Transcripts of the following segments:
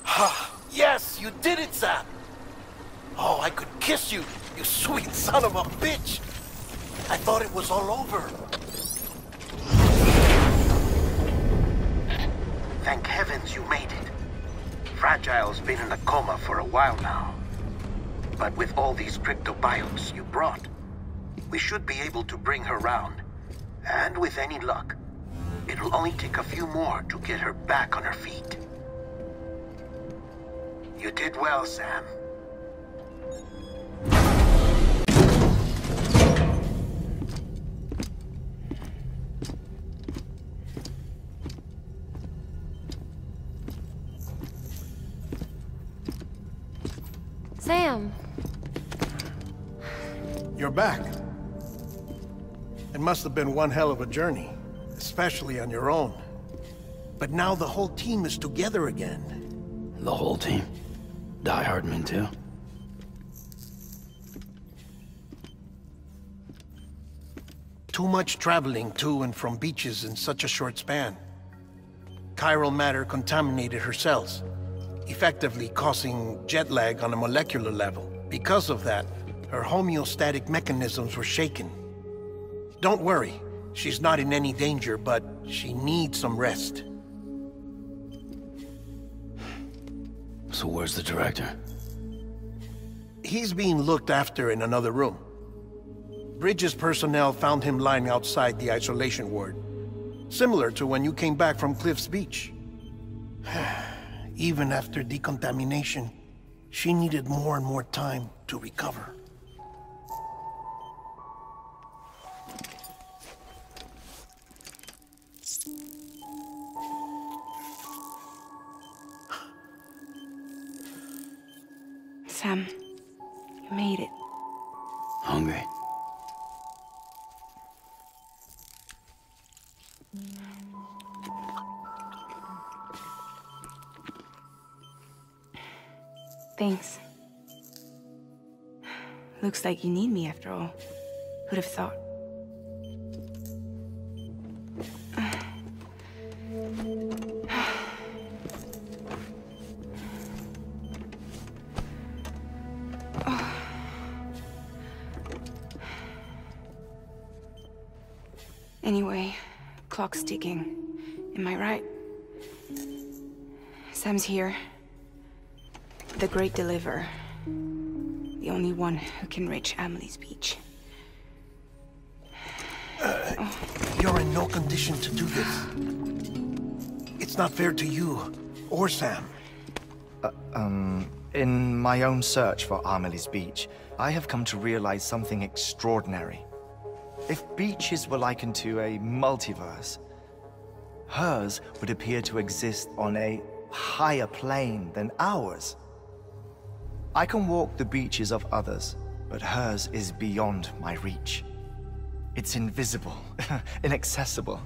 Ha! Yes, you did it, Sam! Oh, I could kiss you, you sweet son of a bitch! I thought it was all over. Thank heavens you made it. Fragile's been in a coma for a while now. But with all these cryptobiotes you brought, we should be able to bring her round. And with any luck, it'll only take a few more to get her back on her feet. You did well, Sam. Sam. You're back. It must have been one hell of a journey, especially on your own. But now the whole team is together again. The whole team? Die Hardman too? Too much traveling to and from beaches in such a short span. Chiral matter contaminated her cells, effectively causing jet lag on a molecular level. Because of that, her homeostatic mechanisms were shaken. Don't worry, she's not in any danger, but she needs some rest. So where's the director? He's being looked after in another room. Bridges personnel found him lying outside the isolation ward, similar to when you came back from Cliff's Beach. Even after decontamination, she needed more and more time to recover. Sam, you made it. Hungry? Thanks. Looks like you need me after all. Who'd have thought? Anyway, clock's ticking. Am I right? Sam's here. The Great Deliverer. The only one who can reach Amelie's Beach. You're in no condition to do this. It's not fair to you, or Sam. In my own search for Amelie's Beach, I have come to realize something extraordinary. If beaches were likened to a multiverse, hers would appear to exist on a higher plane than ours. I can walk the beaches of others, but hers is beyond my reach. It's invisible, inaccessible,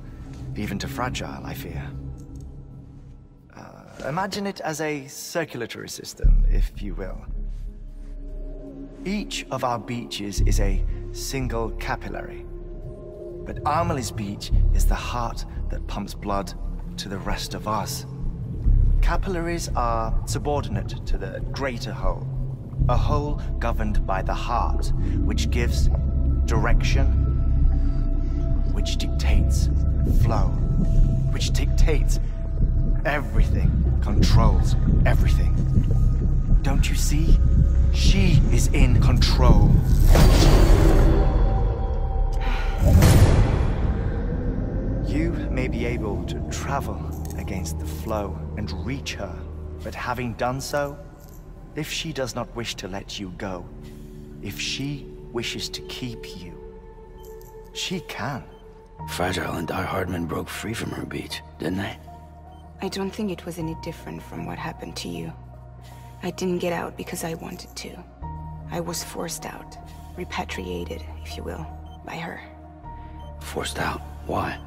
even to Fragile, I fear. Imagine it as a circulatory system, if you will. Each of our beaches is a single capillary, but Amelie's Beach is the heart that pumps blood to the rest of us. Capillaries are subordinate to the greater whole, a whole governed by the heart, which gives direction, which dictates flow, which dictates everything, controls everything. Don't you see? She is in control. You may be able to travel against the flow and reach her, but having done so, if she does not wish to let you go, if she wishes to keep you, she can. Fragile and Die Hardman broke free from her beach, didn't they? I don't think it was any different from what happened to you. I didn't get out because I wanted to. I was forced out, repatriated, if you will, by her. Forced out? Why?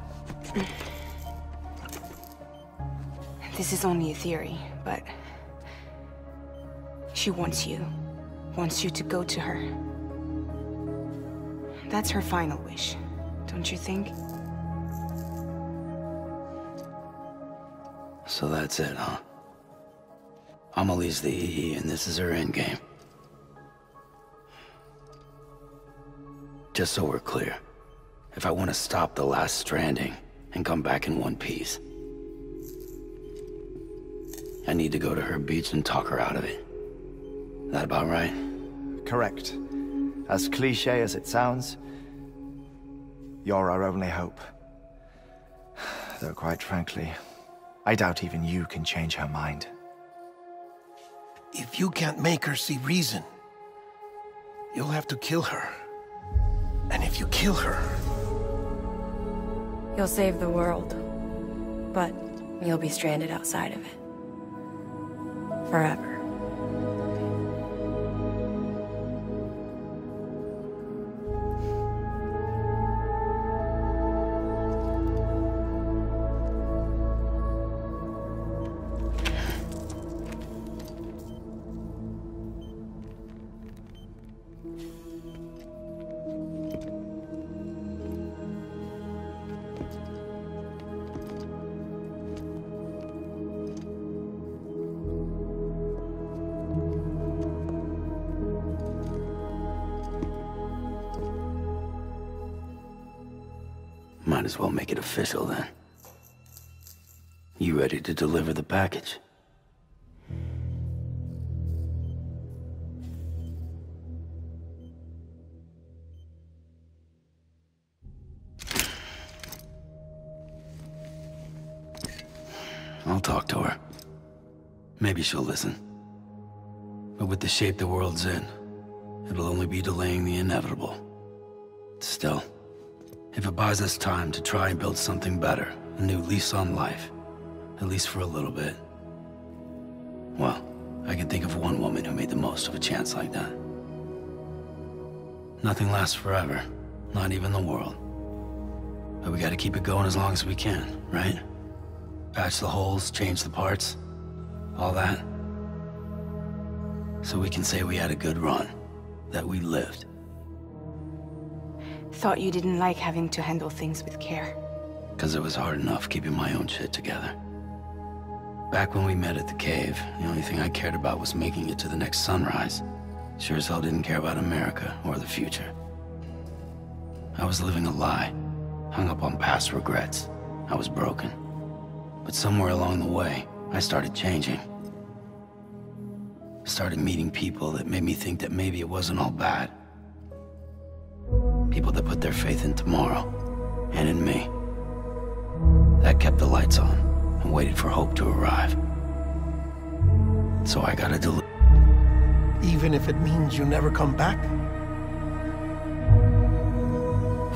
This is only a theory, but she wants you to go to her. That's her final wish, don't you think? So that's it, huh? Amelie's the EE, and this is her endgame. Just so we're clear, if I want to stop the last Stranding and come back in one piece, I need to go to her beach and talk her out of it. That about right? Correct. As cliché as it sounds, you're our only hope. Though quite frankly, I doubt even you can change her mind. If you can't make her see reason, you'll have to kill her. And if you kill her... You'll save the world, but you'll be stranded outside of it. Forever. Might as well make it official then. You ready to deliver the package? I'll talk to her. Maybe she'll listen. But with the shape the world's in, it'll only be delaying the inevitable. Still, if it buys us time to try and build something better, a new lease on life, at least for a little bit, well, I can think of one woman who made the most of a chance like that. Nothing lasts forever, not even the world. But we gotta keep it going as long as we can, right? Patch the holes, change the parts, all that. So we can say we had a good run, that we lived. Thought you didn't like having to handle things with care. 'Cause it was hard enough keeping my own shit together. Back when we met at the cave, the only thing I cared about was making it to the next sunrise. Sure as hell didn't care about America or the future. I was living a lie, hung up on past regrets. I was broken. But somewhere along the way, I started changing. Started meeting people that made me think that maybe it wasn't all bad. People that put their faith in tomorrow, and in me. That kept the lights on, and waited for hope to arrive. So I gotta deliver. Even if it means you never come back?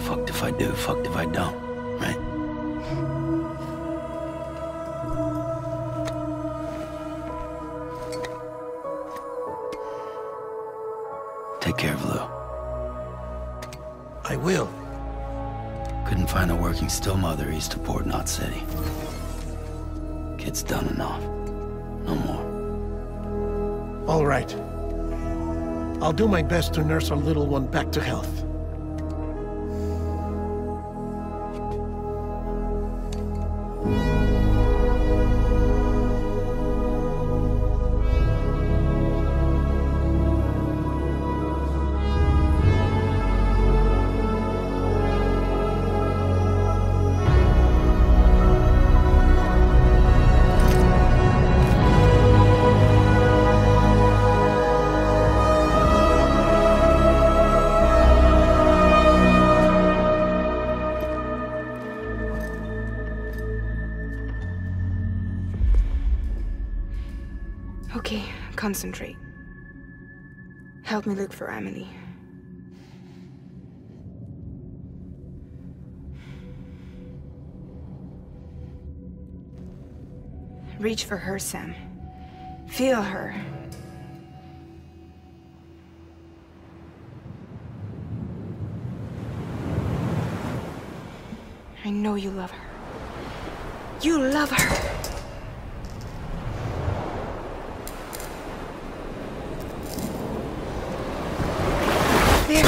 Fucked if I do, fucked if I don't, right? Take care of Lou. I will. Couldn't find a working still mother east of Port Knot City. Kid's done enough. No more. All right. I'll do my best to nurse our little one back to health. Okay, concentrate. Help me look for Emily. Reach for her, Sam. Feel her. I know you love her. You love her! There.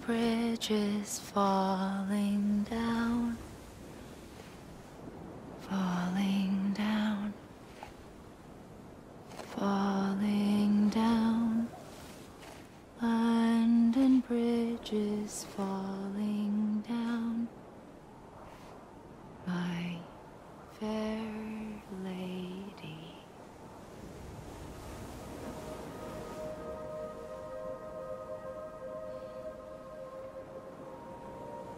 bridges falling down, falling down, falling down. London bridges falling down, my fair lady.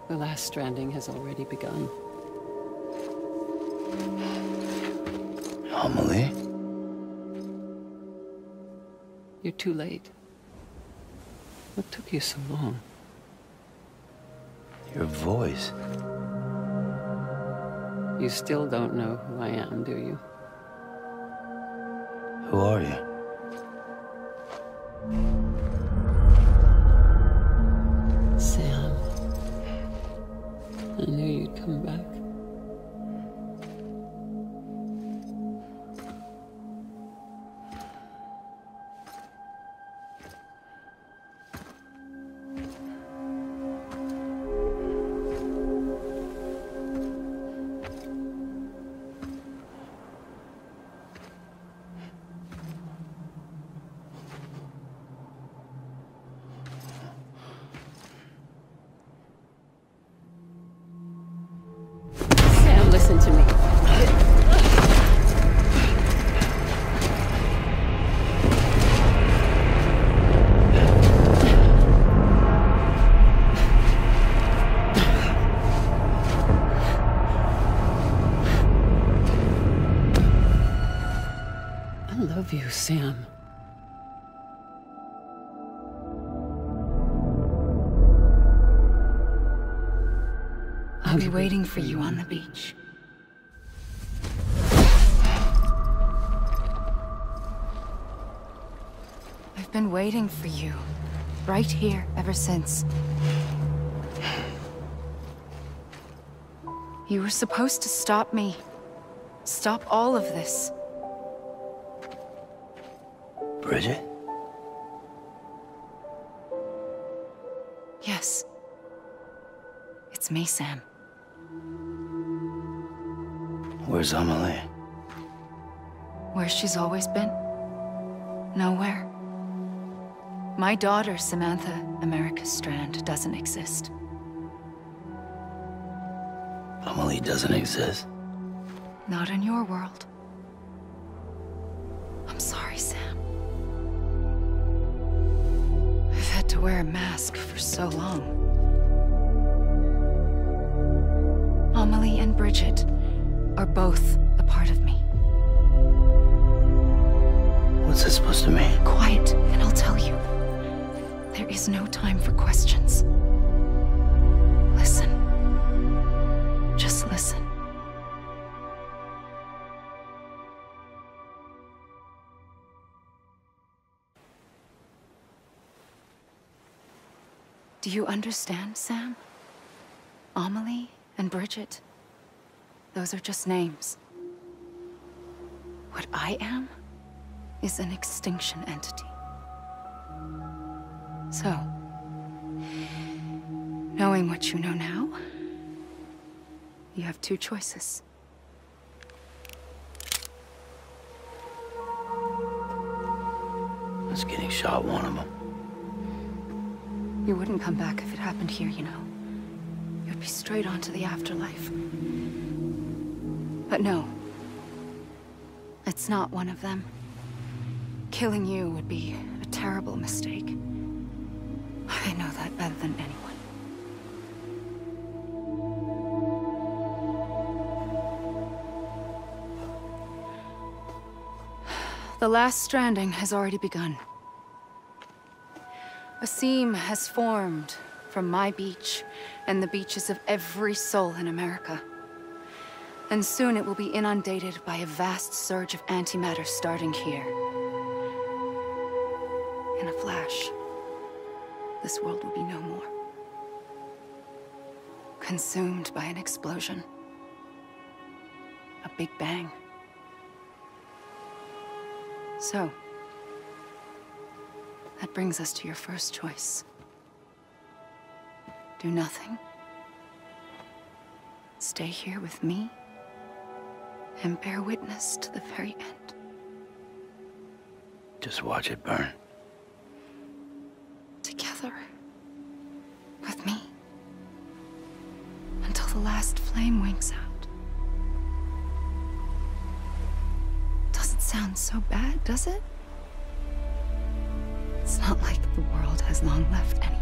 The last stranding has already begun. Amelie? You're too late. What took you so long? Your voice. You still don't know who I am, do you? Who are you? Sam. I knew you'd come back. Sam, listen to me. I love you, Sam. I'll be waiting for you on the beach. I've been waiting for you, right here, ever since. You were supposed to stop me. Stop all of this. Bridget? Yes. It's me, Sam. Where's Amelie? Where she's always been. Nowhere. My daughter, Samantha America Strand, doesn't exist. Amelie doesn't exist? Not in your world. I'm sorry, Sam. I've had to wear a mask for so long. Amelie and Bridget are both a part of me. What's this supposed to mean? Quiet, and I'll tell you. There is no time for questions. Listen. Just listen. Do you understand, Sam? Amelie and Bridget, those are just names. What I am is an extinction entity. So, knowing what you know now, you have two choices. Is getting shot one of them? You wouldn't come back if it happened here, you know. You'd be straight on to the afterlife. But no. It's not one of them. Killing you would be a terrible mistake. I know that better than anyone. The last stranding has already begun. A seam has formed from my beach and the beaches of every soul in America. And soon it will be inundated by a vast surge of antimatter starting here. In a flash, this world will be no more. Consumed by an explosion. A big bang. So, that brings us to your first choice. Do nothing. Stay here with me and bear witness to the very end. Just watch it burn. Together. With me. Until the last flame winks out. Doesn't sound so bad, does it? It's not like the world has long left anyway.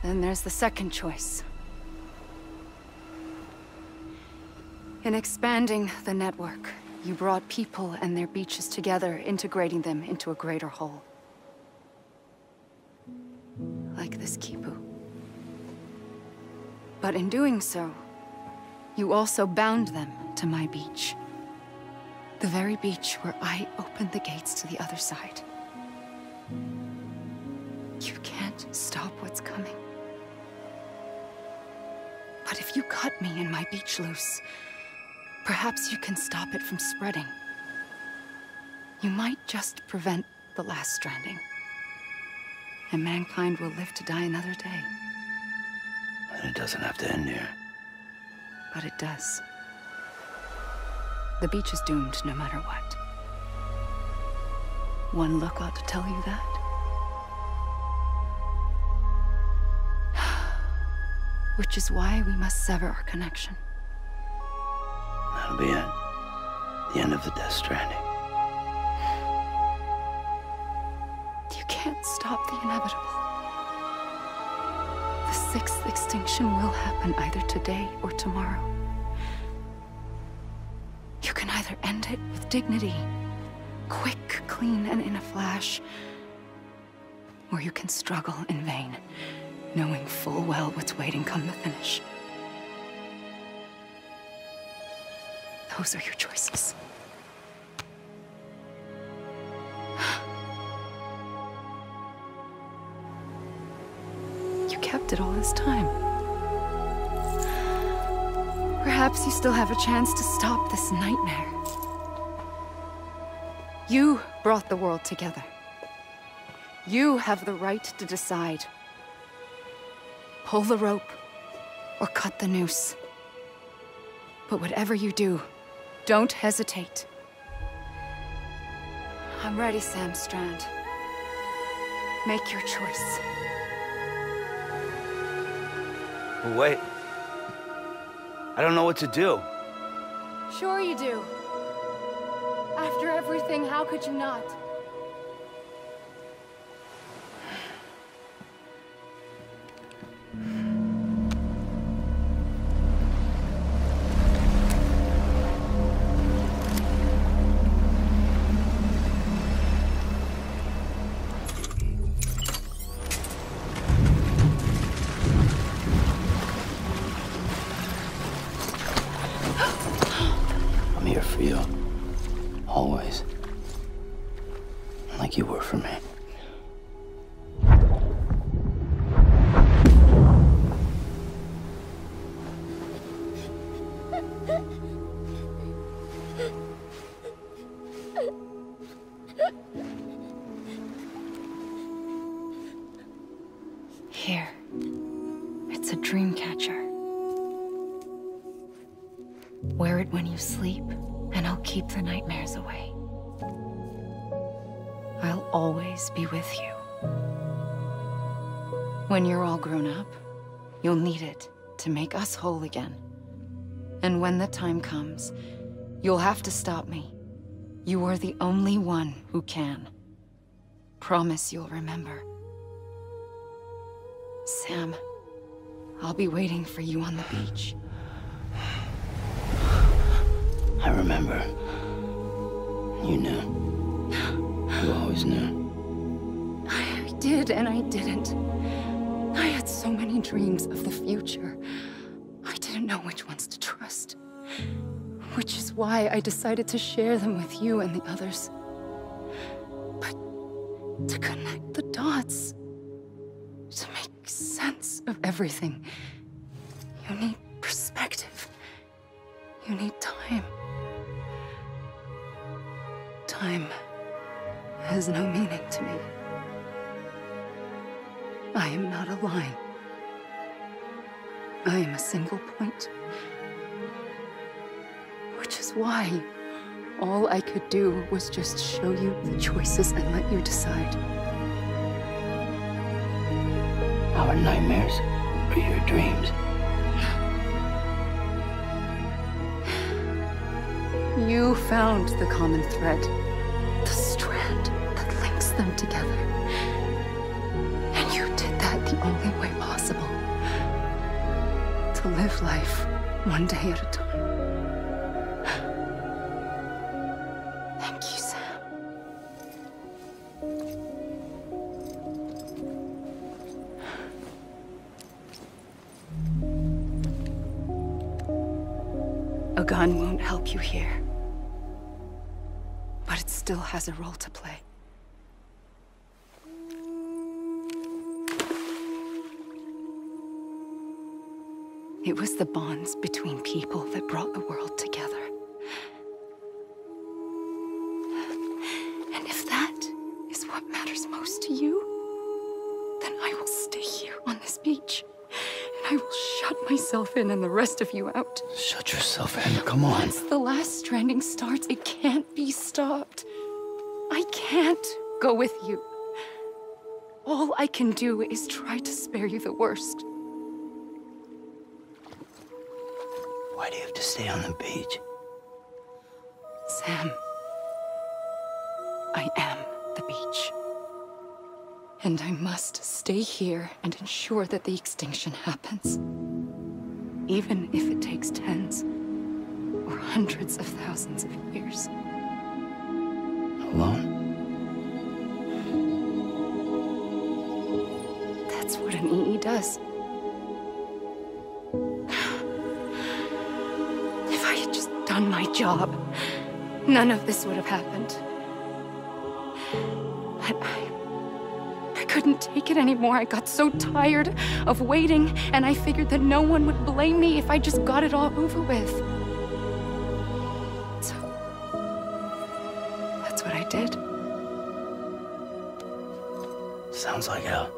Then there's the second choice. In expanding the network, you brought people and their beaches together, integrating them into a greater whole. Like this Kipu. But in doing so, you also bound them to my beach. The very beach where I opened the gates to the other side. You can't stop what's coming. But if you cut me and my beach loose, perhaps you can stop it from spreading. You might just prevent the last stranding. And mankind will live to die another day. And it doesn't have to end here. But it does. The beach is doomed no matter what. One look ought to tell you that. Which is why we must sever our connection. That'll be it. The end of the Death Stranding. You can't stop the inevitable. The sixth extinction will happen either today or tomorrow. You can either end it with dignity, quick, clean, and in a flash, or you can struggle in vain, knowing full well what's waiting come the finish. Those are your choices. You kept it all this time. Perhaps you still have a chance to stop this nightmare. You brought the world together. You have the right to decide. Pull the rope, or cut the noose. But whatever you do, don't hesitate. I'm ready, Sam Strand. Make your choice. But wait. I don't know what to do. Sure you do. After everything, how could you not? I'm here for you. Always. Like you were for me. Here. It's a dream catcher. Wear it when you sleep, and I'll keep the nightmares away. I'll always be with you. When you're all grown up, you'll need it to make us whole again. And when the time comes, you'll have to stop me. You are the only one who can. Promise you'll remember. Sam, I'll be waiting for you on the beach. I remember. You knew. You always knew. I did and I didn't. I had so many dreams of the future. I didn't know which ones to trust. Which is why I decided to share them with you and the others. But to connect the dots, to make sense of everything, you need perspective. You need time. Time has no meaning to me. I am not a line. I am a single point. Which is why all I could do was just show you the choices and let you decide. Our nightmares are your dreams. You found the common thread, the strand that links them together. And you did that the only way possible. To live life one day at a time. Thank you, Sam. A gun won't help you here. But it still has a role to play. It was the bonds between people that brought the world together. And if that is what matters most to you, then I will stay here on this beach. And I will shut myself in and the rest of you out. Shut yourself in, come on. Once the last stranding starts, it can't be stopped. I can't go with you. All I can do is try to spare you the worst. Why do you have to stay on the beach? Sam, I am the beach. And I must stay here and ensure that the extinction happens. Even if it takes tens or hundreds of thousands of years. Alone? That's what an EE does. If I had just done my job, none of this would have happened. But I couldn't take it anymore. I got so tired of waiting, and I figured that no one would blame me if I just got it all over with. So, that's what I did. Sounds like hell.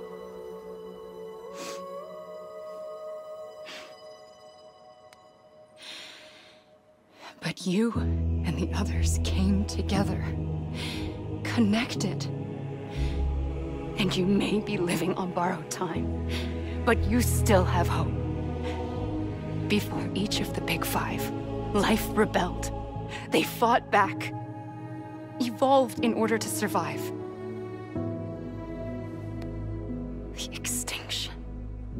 But you and the others came together, connected. And you may be living on borrowed time, but you still have hope. Before each of the Big Five, life rebelled. They fought back, evolved in order to survive. The extinction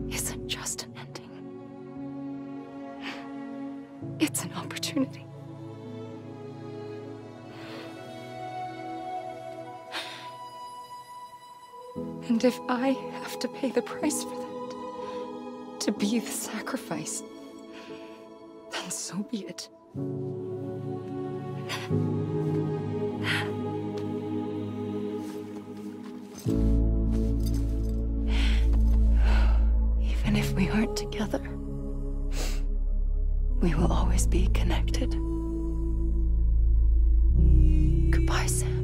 isn't just an ending. It's an opportunity. And if I have to pay the price for that, to be the sacrifice, then so be it. Even if we aren't together, we will always be connected. Goodbye, Sam.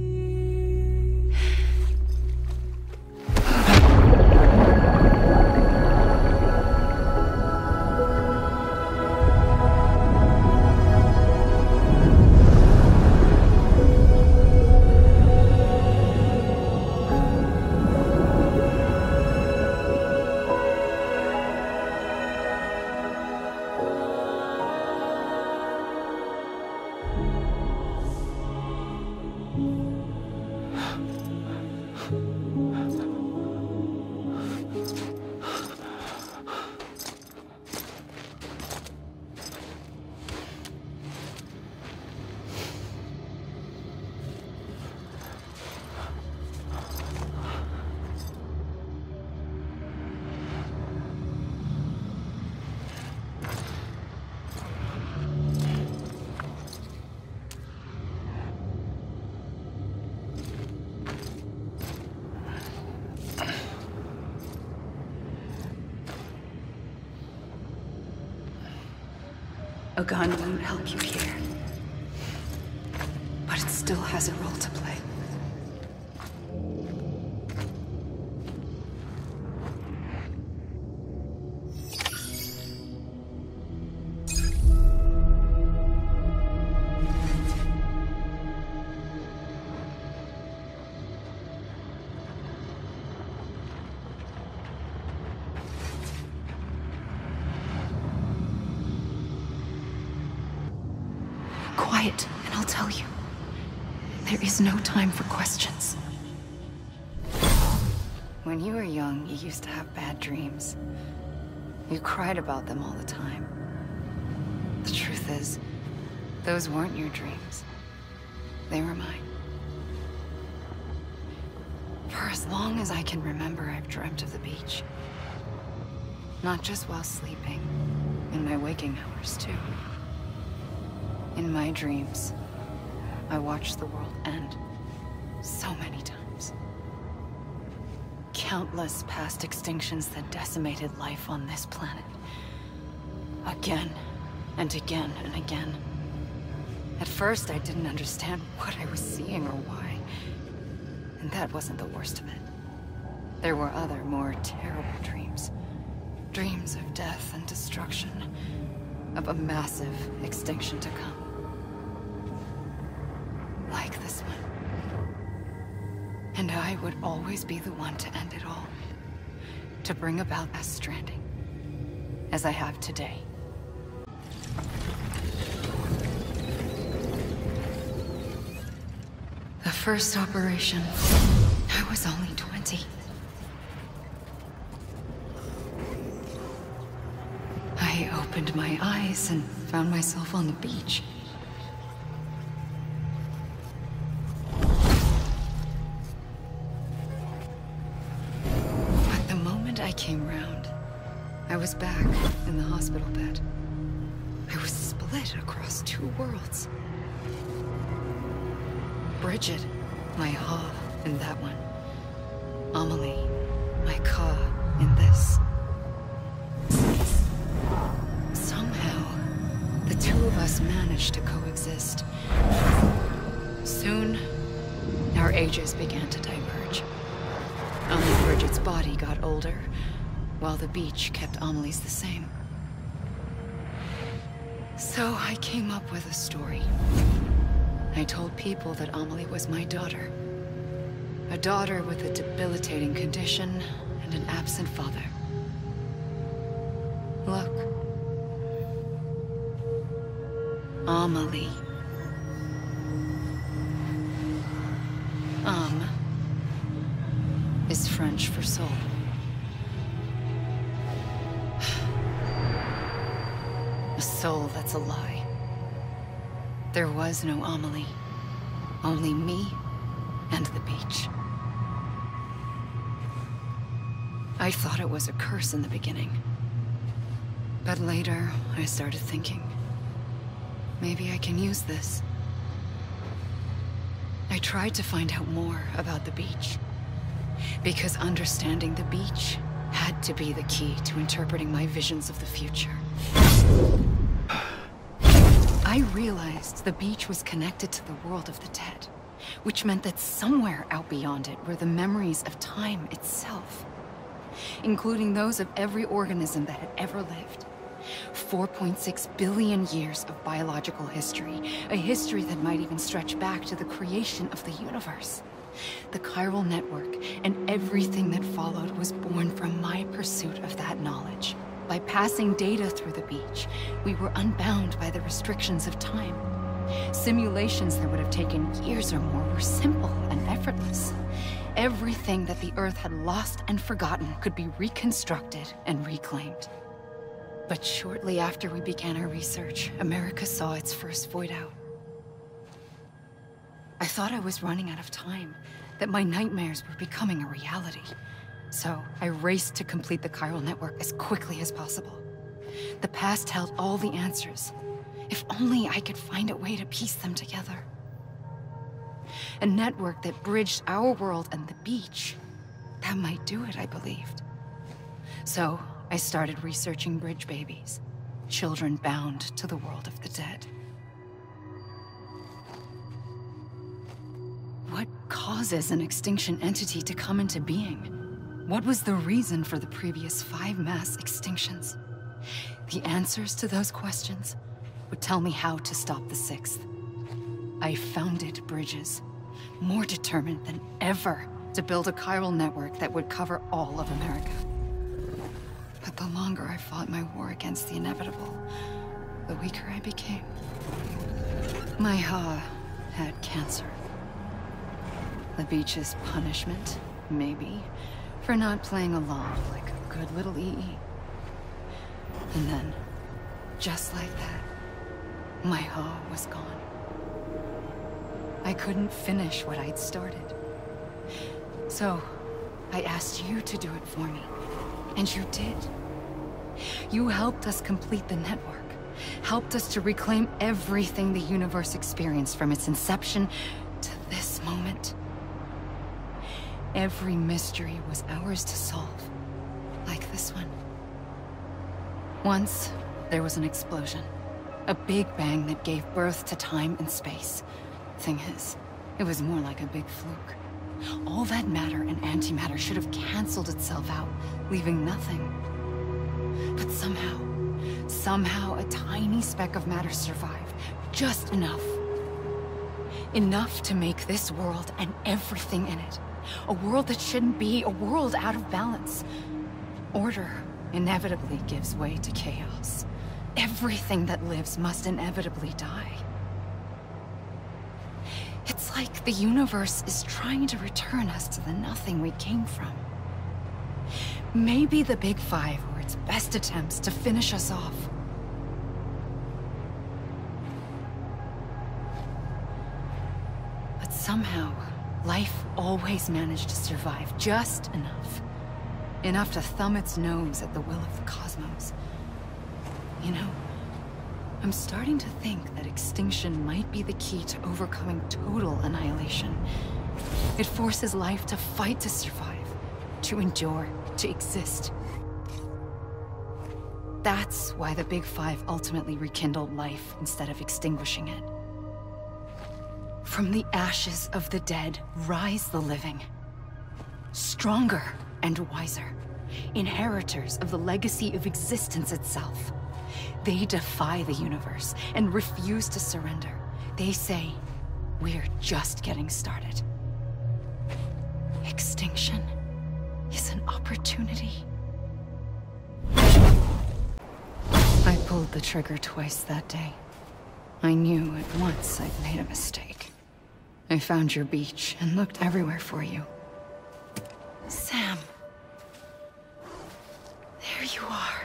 A gun won't help you here. But but it still has a role to play. Quiet, and I'll tell you. There is no time for questions. When you were young, you used to have bad dreams. You cried about them all the time. The truth is, those weren't your dreams. They were mine. For as long as I can remember, I've dreamt of the beach. Not just while sleeping, in my waking hours, too. In my dreams, I watched the world end so many times. Countless past extinctions that decimated life on this planet. Again, and again, and again. At first, I didn't understand what I was seeing or why. And that wasn't the worst of it. There were other, more terrible dreams. Dreams of death and destruction. Of a massive extinction to come. Like this one. And I would always be the one to end it all. To bring about a Stranding. As I have today. The first operation, I was only 20. I opened my eyes and found myself on the beach. But the moment I came round, I was back in the hospital bed. I was split across two worlds. Bridget, my Ha in that one. Amelie, my Ka in this. Somehow, the two of us managed to coexist. Soon, our ages began to diverge. Only Bridget's body got older, while the beach kept Amelie's the same. So I came up with a story. I told people that Amelie was my daughter. A daughter with a debilitating condition and an absent father. Look. Amelie. Is French for soul. A soul that's a lie. There was no Amelie. Only me and the beach. I thought it was a curse in the beginning. But later, I started thinking, maybe I can use this. I tried to find out more about the beach. Because understanding the beach had to be the key to interpreting my visions of the future. I realized the beach was connected to the world of the dead, which meant that somewhere out beyond it were the memories of time itself, including those of every organism that had ever lived. 4.6 billion years of biological history, a history that might even stretch back to the creation of the universe. The chiral network and everything that followed was born from my pursuit of that knowledge. By passing data through the beach, we were unbound by the restrictions of time. Simulations that would have taken years or more were simple and effortless. Everything that the Earth had lost and forgotten could be reconstructed and reclaimed. But shortly after we began our research, America saw its first void out. I thought I was running out of time, that my nightmares were becoming a reality. So I raced to complete the chiral network as quickly as possible. The past held all the answers. If only I could find a way to piece them together. A network that bridged our world and the beach. That might do it, I believed. So I started researching bridge babies, children bound to the world of the dead. causes an extinction entity to come into being? What was the reason for the previous 5 mass extinctions? The answers to those questions would tell me how to stop the 6th. I founded bridges, more determined than ever to build a chiral network that would cover all of America. But the longer I fought my war against the inevitable, the weaker I became. My Ha had cancer. The beach's punishment, maybe, for not playing along like a good little EE. And then, just like that, my Ha was gone. I couldn't finish what I'd started. So, I asked you to do it for me, and you did. You helped us complete the network, helped us to reclaim everything the universe experienced from its inception to this moment. Every mystery was ours to solve, like this one. Once, there was an explosion. A big bang that gave birth to time and space. Thing is, it was more like a big fluke. All that matter and antimatter should have canceled itself out, leaving nothing. But somehow a tiny speck of matter survived. Just enough. Enough to make this world and everything in it. A world that shouldn't be, a world out of balance. Order inevitably gives way to chaos. Everything that lives must inevitably die. It's like the universe is trying to return us to the nothing we came from. Maybe the Big Five were its best attempts to finish us off. But somehow, life always managed to survive just enough. Enough to thumb its nose at the will of the cosmos. You know, I'm starting to think that extinction might be the key to overcoming total annihilation. It forces life to fight to survive, to endure, to exist. That's why the Big Five ultimately rekindled life instead of extinguishing it. From the ashes of the dead rise the living. Stronger and wiser. Inheritors of the legacy of existence itself. They defy the universe and refuse to surrender. They say, we're just getting started. Extinction is an opportunity. I pulled the trigger twice that day. I knew at once I'd made a mistake. I found your beach and looked everywhere for you. Sam. There you are.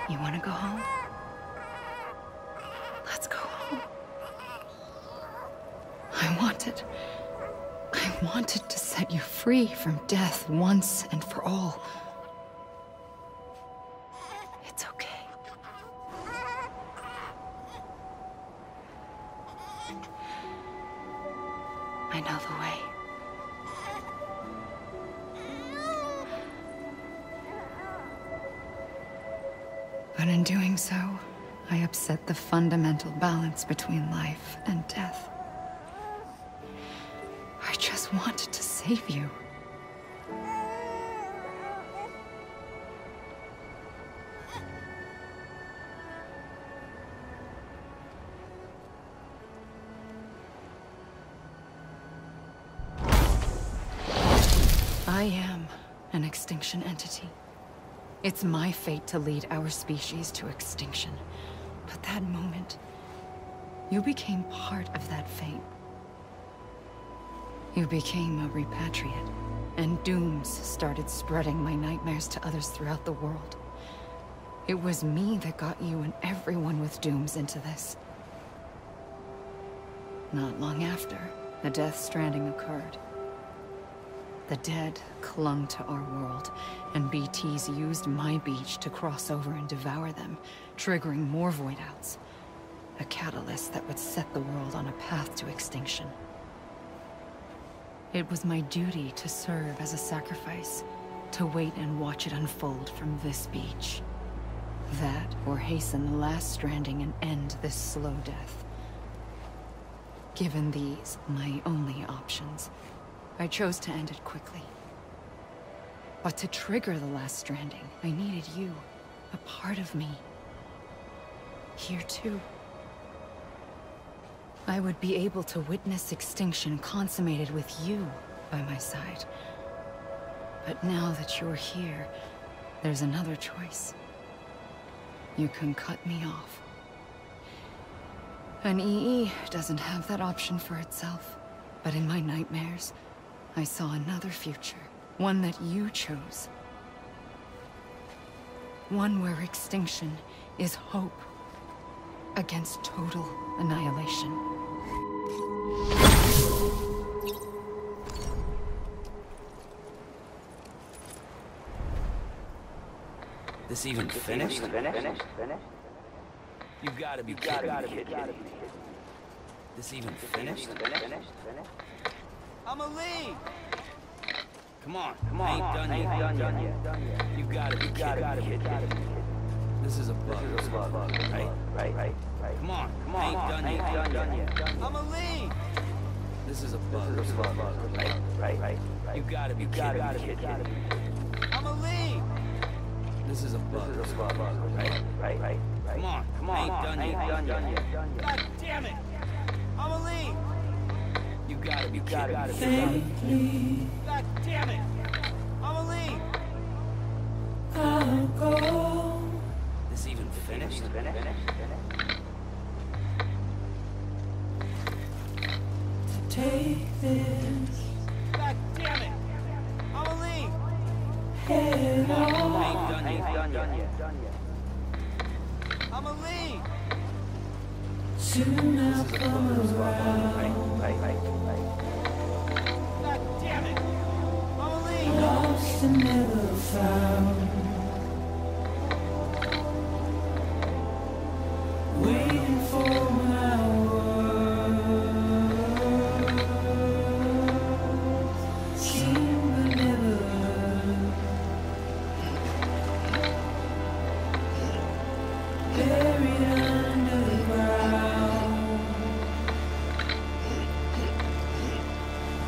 You want to go home? Let's go home. I wanted to set you free from death once and for all. It's okay. I know the way. But in doing so, I upset the fundamental balance between life and death. I just wanted to save you. I am an extinction entity. It's my fate to lead our species to extinction. But that moment, you became part of that fate. You became a repatriate, and dooms started spreading my nightmares to others throughout the world. It was me that got you and everyone with dooms into this. Not long after, the Death Stranding occurred. The dead clung to our world, and BTs used my beach to cross over and devour them, triggering more void outs. A catalyst that would set the world on a path to extinction. It was my duty to serve as a sacrifice, to wait and watch it unfold from this beach. That, or hasten the last stranding and end this slow death. Given these, my only options, I chose to end it quickly. But to trigger the last stranding, I needed you, a part of me. Here too. I would be able to witness extinction consummated with you by my side. But now that you're here, there's another choice. You can cut me off. An EE doesn't have that option for itself. But in my nightmares, I saw another future. One that you chose. One where extinction is hope against total annihilation. This even finished? You gotta be kidding me. This even finished? I'm a lead! Come on, I ain't done yet. You gotta be kidding me. This is a bug, right? Come on, I ain't done yet. I'm a lead! This is a bug, right? You gotta be kidding me. I'm a lead! This is a bug, right? Come on, I ain't done yet. God damn it! I'm a lead! You gotta be kidding me. God damn it! I'm a lead! I'll go. This even finished? Take this God damn it! I'm a lead! head on. I ain't done yet. I'm a lead! Soon I'll come around. God damn it! I'm a lead! Lost and never found. Waiting for my words. Seen but never heard. Buried under the ground.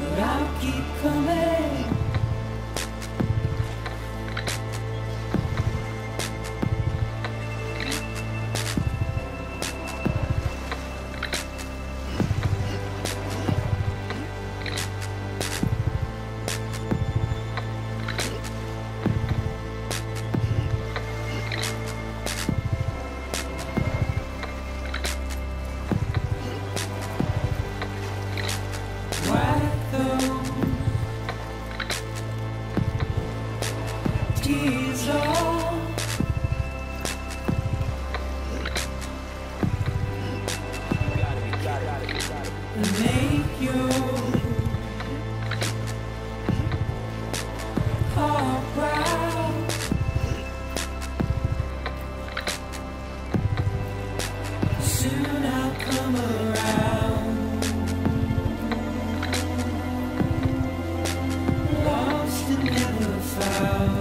But I'll keep coming. Wipe those tears off. And make your heart proud. Soon I'll come around. Lost and never found.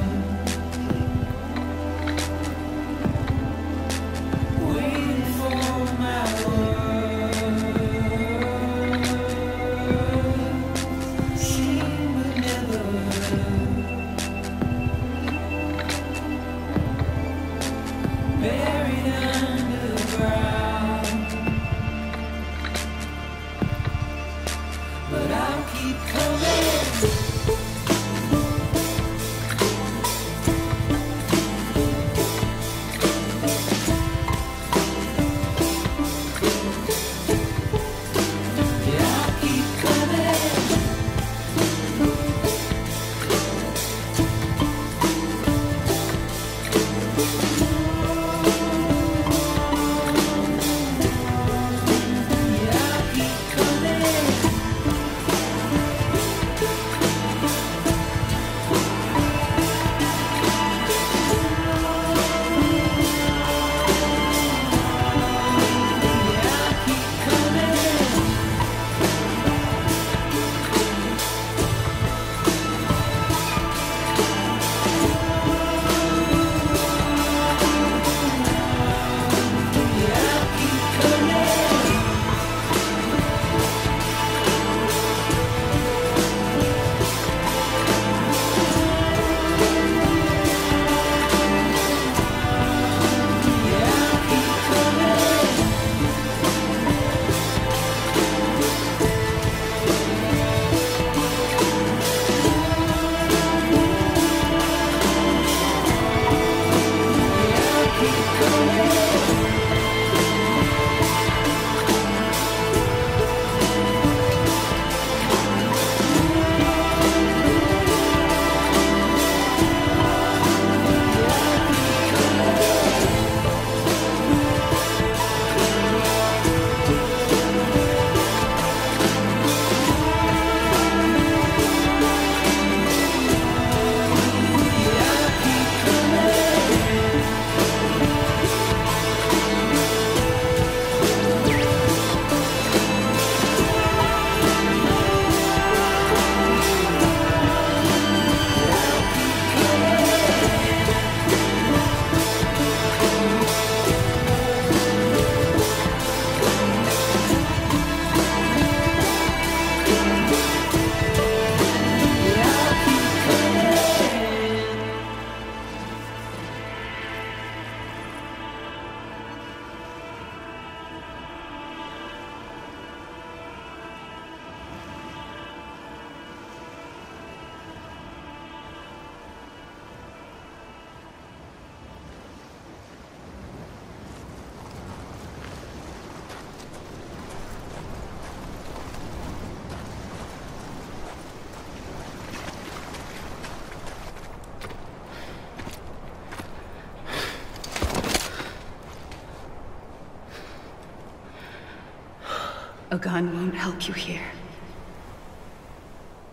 A gun won't help you here.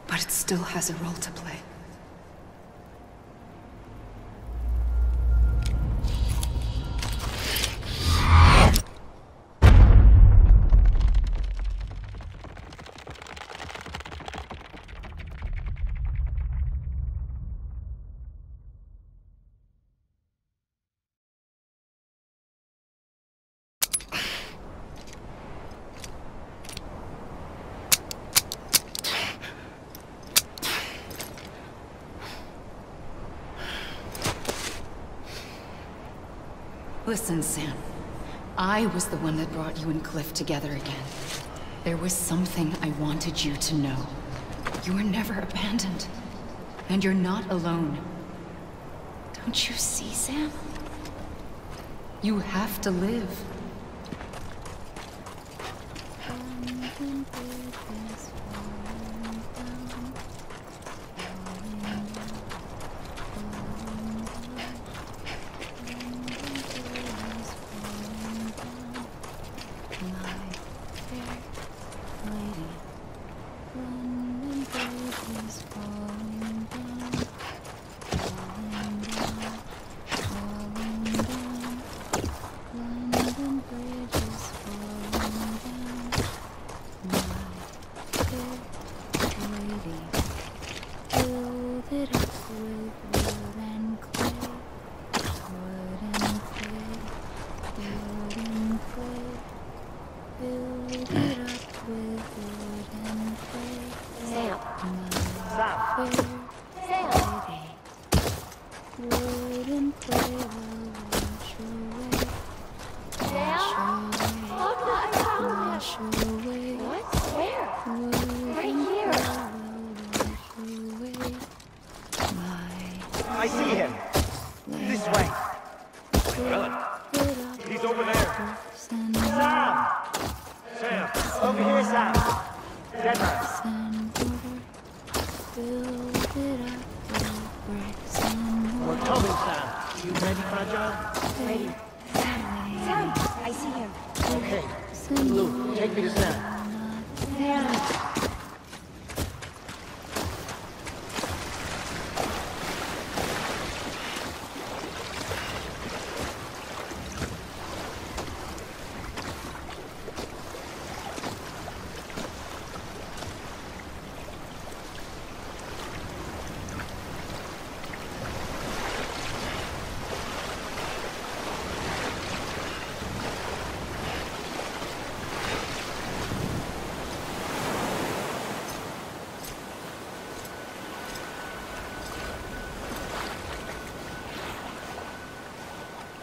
But it still has a role to play. Listen, Sam. I was the one that brought you and Cliff together again. There was something I wanted you to know. You were never abandoned. And you're not alone. Don't you see, Sam? You have to live. I see him. This way. He's over there. Sam! Sam! Over here, Sam! Dead man. We're coming, Sam. You ready, Fragile? Ready. Sam, I see him. Okay. Blue, take me to Sam.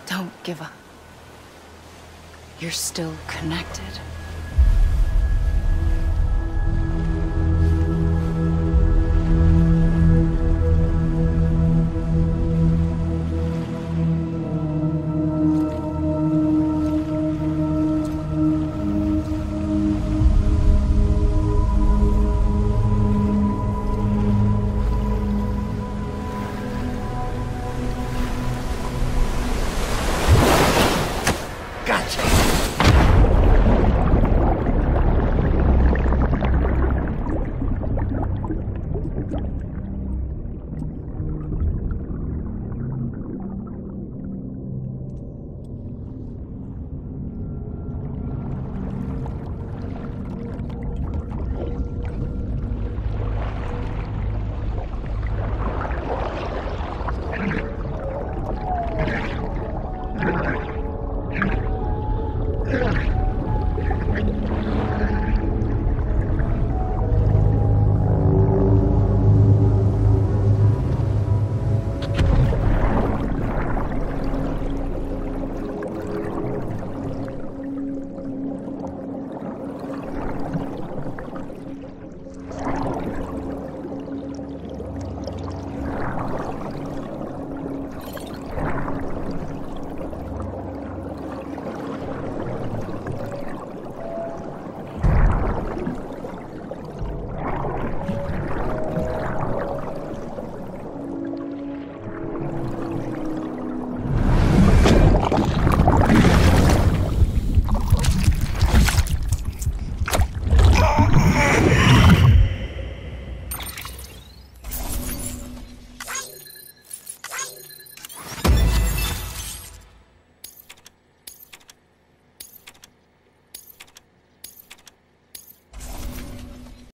Don't give up. You're still connected.